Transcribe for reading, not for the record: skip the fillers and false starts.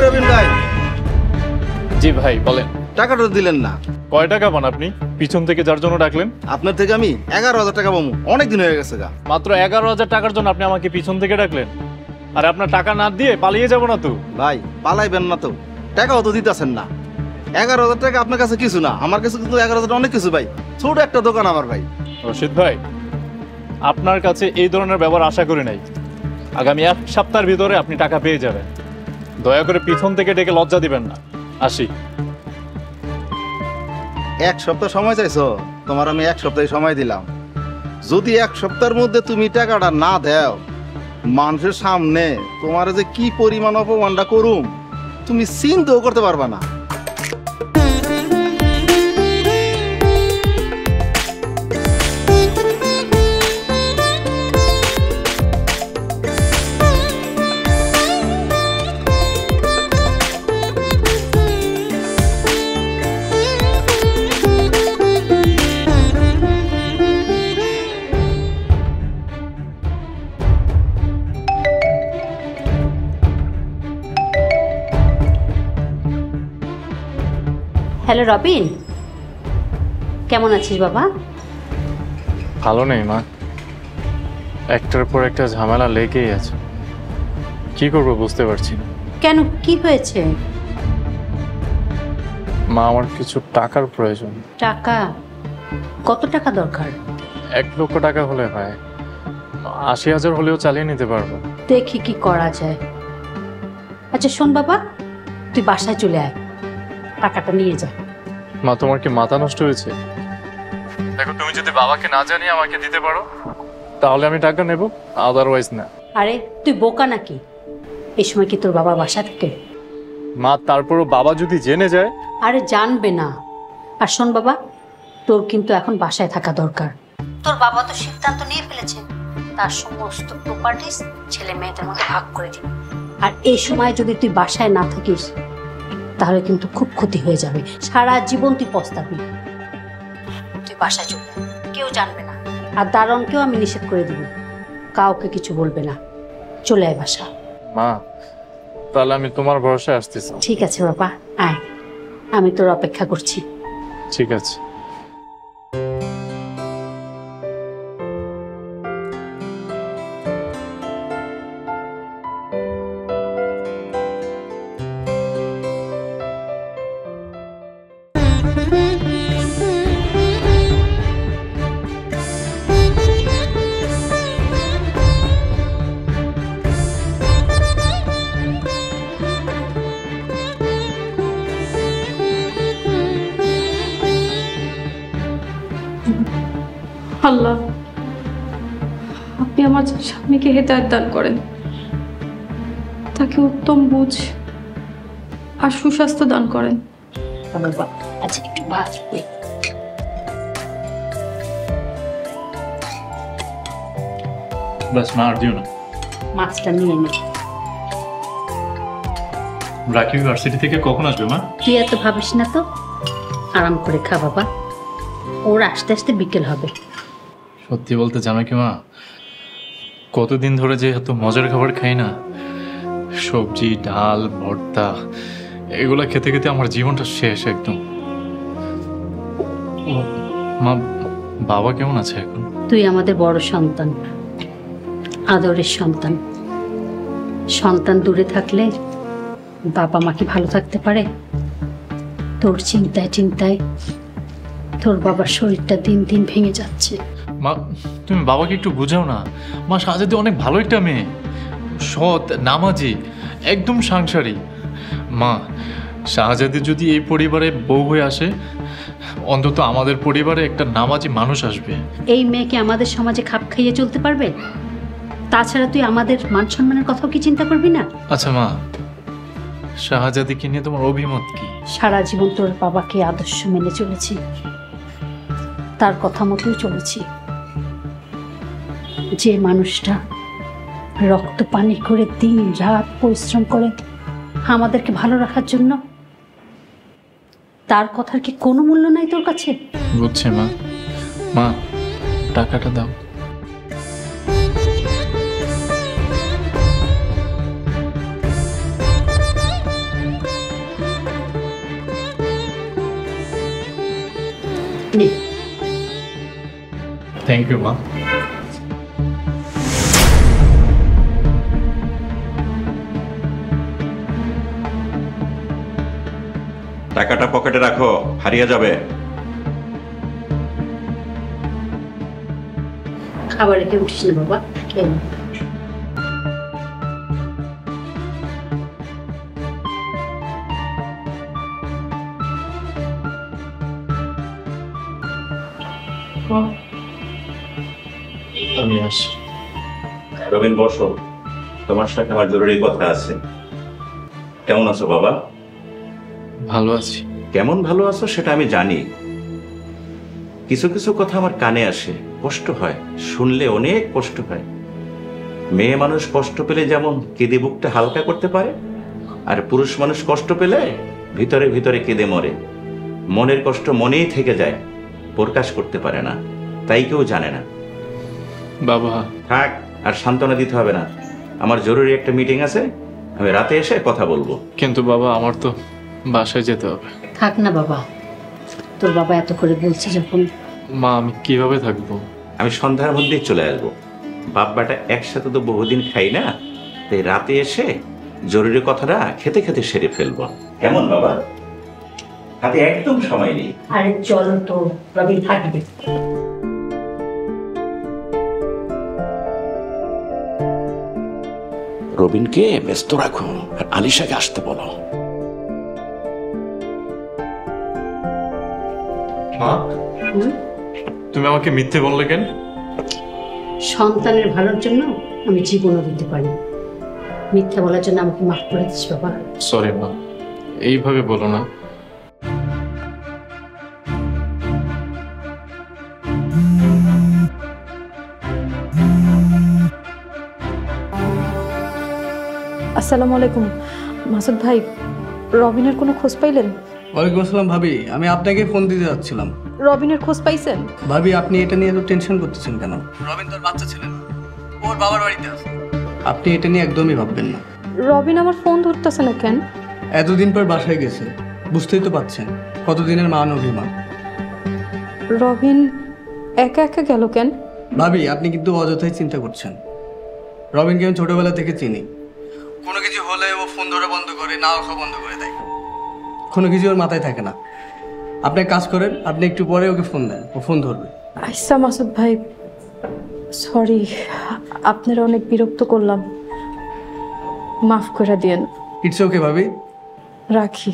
রবিন ভাই। জি ভাই বলেন। টাকাটা দিলেন না। কয় টাকা পান আপনি পিছন থেকে যার জন্য ডাকলেন? আপনার থেকে আমি 11,000 টাকা পাবো, অনেকদিন হয়ে গেছে গা। মাত্র 11,000 টাকার জন্য আপনি আমাকে পিছন থেকে ডাকলেন? আর আপনার টাকা না দিয়ে পালিয়ে যাব না তো? ভাই পালাইবেন না তো, টাকাও তো দিতেছেন না। 11,000 টাকা আপনার কাছে কিছু না, আমার কাছে কিন্তু 11,000 অনেক কিছু ভাই। ছোট একটা দোকান আমার ভাই। রশিদ ভাই, আপনার কাছে এই ধরনের ব্যবহার আশা করি নাই। আগামী 1 সপ্তাহের ভিতরে আপনি টাকা পেয়ে যাবেন। দয়া করে পিছন থেকে ডেকে লজ্জা দিবেন না। আসি। 1 সপ্তাহ সময় চাইছো? তোমার আমি 1 সপ্তাহ সময় দিলাম। যদি 1 সপ্তাহের মধ্যে তুমি টাকাটা না দাও, মানুষের সামনে তোমার যে কি পরিমাণ অপমানটা করুম তুমি চিন্তাও করতে পারবা না। হ্যালো রবিন, কেমন আছিস বাবা? ভালো নেই মা, একটার পর একটা ঝামেলা লেগেই আছে। কি করবো বুঝতে পারছি না। কেন, কি হয়েছে? মা, আমার কিছু টাকার প্রয়োজন। টাকা? কত টাকা দরকার? 1 লক্ষ টাকা হলে হয়। 80,000 হলেও চালিয়ে নিতে পারবো। দেখি কি করা যায়। আচ্ছা শোন বাবা, তুই বাসায় চলে আয়, টাকাটা নিয়ে যা। মা, তোমার কি মাথা নষ্ট হয়েছে? দেখো, তুমি যদি বাবাকে না জানিয়ে আমাকে দিতে পারো তাহলে আমি টাকা নেব, আদারওয়াইজ না। আরে তুই বোকা নাকি? এই সময় কি তোর বাবা বাসা থাকে? মা, তারপরও বাবা যদি জেনে যায়? আরে জানবে না। আর শোন বাবা, তোর কিন্তু এখন বাসায় থাকা দরকার। তোর বাবা তো সিদ্ধান্ত নিয়ে ফেলেছে, তার সমস্ত প্রপার্টিজ ছেলে মেয়েদের মধ্যে ভাগ করে দিবে। আর এই সময় যদি তুই বাসায় না থাকিস তাহলে কিন্তু খুব ক্ষতি হয়ে যাবে, সারা জীবন তুই পস্তাবি। তুই বাসায় চলে আয়, কেউ জানবে না। আর দারোয়ানকেও আমি নিষেধ করে দিব, কাউকে কিছু বলবে না। চলে আয় বাসা। মা, তাহলে আমি তোমার ভরসায় আসতেছি। ঠিক আছে বাবা, আয়, আমি তোর অপেক্ষা করছি। ঠিক আছে। আল্লাহ, আপনি আমার স্বামীকে হেদায়েত দান করেন, তাকে উত্তম বুঝ আর সুস্বাস্থ্য দান করেন। আচ্ছা একটু ভাত দে। বাস মা, আর দিও না। মাছটা নিয়ে নে। রাকিব ইউনিভার্সিটি থেকে কখন আসবে মা? তুই এত ভাবিস না তো, আরাম করে খা বাবা, ওর আস্তে আস্তে বিকেল হবে। সত্যি বলতে জানো কি মা, কতদিন ধরে যে এত মজার খাবার খাই না, সবজি ডাল ভর্তা, এগুলা খেতে খেতে আমার জীবনটা শেষ একদম। মা, বাবা কেমন আছে এখন? তুই আমাদের বড় সন্তান, আদরের সন্তান। সন্তান দূরে থাকলে বাবা মা কি ভালো থাকতে পারে? তোর চিন্তায় চিন্তায় তোর বাবার শরীরটা দিন দিন ভেঙে যাচ্ছে। মা, তুমি বাবাকে একটু বুঝাও না। মা, শাহজাদি অনেক ভালো একটা মেয়ে, সৎ, নামাজি, একদম সাংসারিক। মা, শাহজাদি যদি এই পরিবারে বউ হয়ে আসে, অন্তত আমাদের পরিবারে একটা নামাজি মানুষ আসবে। এই মেয়েকে আমাদের সমাজে খাপ খাইয়ে চলতে পারবে? তাছাড়া তুই আমাদের মান সম্মানের কথাও কি চিন্তা করবি না? আচ্ছা মা, শাহজাদিকে নিয়ে তোমার অভিমত কি? সারা জীবন তোর বাবাকে আদর্শ মেনে চলেছি, তার কথা মতোই চলেছি। যে মানুষটা রক্ত পানি করে দিন রাত পরিশ্রম করে আমাদেরকে ভালো রাখার জন্য, তার কথার কি কোনো মূল্য নাই তোর কাছে? বুঝছে মা। মা, টাকাটা দাও। নে। থ্যাংক ইউ মা। টাকাটা পকেটে রাখো, হারিয়ে যাবে। খাবার রেখে উঠিস না বাবা, খেয়ে নে। আমি আসি। রবিন, বসো, তোমার সাথে আমার জরুরি কথা আছে। কেমন আছো বাবা? ভালো আছি। কেমন ভালো আছো সেটা আমি জানি। কিছু কিছু কথা আমার কানে আসে, কষ্ট হয়, শুনলে অনেক কষ্ট হয়। মেয়ে মানুষ কষ্ট পেলে যেমন কেঁদে বুকটা হালকা করতে পারে, আর পুরুষ মানুষ কষ্ট পেলে ভিতরে ভিতরে কেঁদে মরে। মনের কষ্ট মনেই থেকে যায়, প্রকাশ করতে পারে না, তাই কেউ জানে না। বাবা, থাক, আর সান্ত্বনা দিতে হবে না। আমার জরুরি একটা মিটিং আছে, আমি রাতে এসে কথা বলবো। কিন্তু বাবা আমার তো বাসায় যেতে হবে। থাক না বাবা, তোর বাবা এত করে বলছে যখন। মা, আমি কিভাবে থাকবো? আমি সন্ধ্যার মধ্যেই চলে আসবো। বাপ বেটা একসাথে তো বহুদিন খাই না, তাই রাতে এসে জরুরি কথাটা খেতে খেতে সেরে ফেলবো। কেমন বাবা? হাতে একদম সময় নেই। আরে চলো তো, রবিন থাকবে। রবিনকে ব্যস্ত রাখো আর আলিশাকে আসতে বলো। মা, তুমি আমাকে মিথ্যে বললে কেন? সন্তানের ভালোর জন্য আমি জীবনও দিতে পারি। মিথ্যা বলার জন্য আমাকে মাফ করে দিস বাবা। সরি মা, এইভাবে বলো না। আসসালামু আলাইকুম মাসুদ ভাই, রবিনের কোনো খোঁজ পাইলেন? ওয়ালাইকুম আসসালাম ভাবি, আমি আপনাকে ফোন দিতে যাচ্ছিলাম। রবিনের খোঁজ পাইছেন? ভাবি, আপনি এটা নিয়ে এত টেনশন করতেছেন কেন? রবিন তোর বাচ্চা ছেলে না, ওর বাবার বাড়িতে আছে। আপনি এটা নিয়ে একদমই ভাববেন না। রবিন আমার ফোন ধরতেছে না কেন? এতদিন পর বাসায় গেছে, বুঝতেই তো পাচ্ছেন কতদিনের মান অভিমান। রবিন একা একা গেল কেন? ভাবি, আপনি কিন্তু অযথাই চিন্তা করছেন। রবিনকে আমি ছোটবেলা থেকে চিনি। কোনো কিছু হলে ও ফোন ধরা বন্ধ করে, না ওঠা বন্ধ করে দেয়। কোনো কিছু ওর মাথায় থাকে না। আপনি এক কাজ করেন, আপনি একটু পরে ওকে ফোন দেন, ও ফোন ধরবে। আচ্ছা মাসুদ ভাই, সরি, আপনারা অনেক বিরক্ত করলাম, মাফ করে দিয়েন। ইটস ওকে ভাবি। রাখি।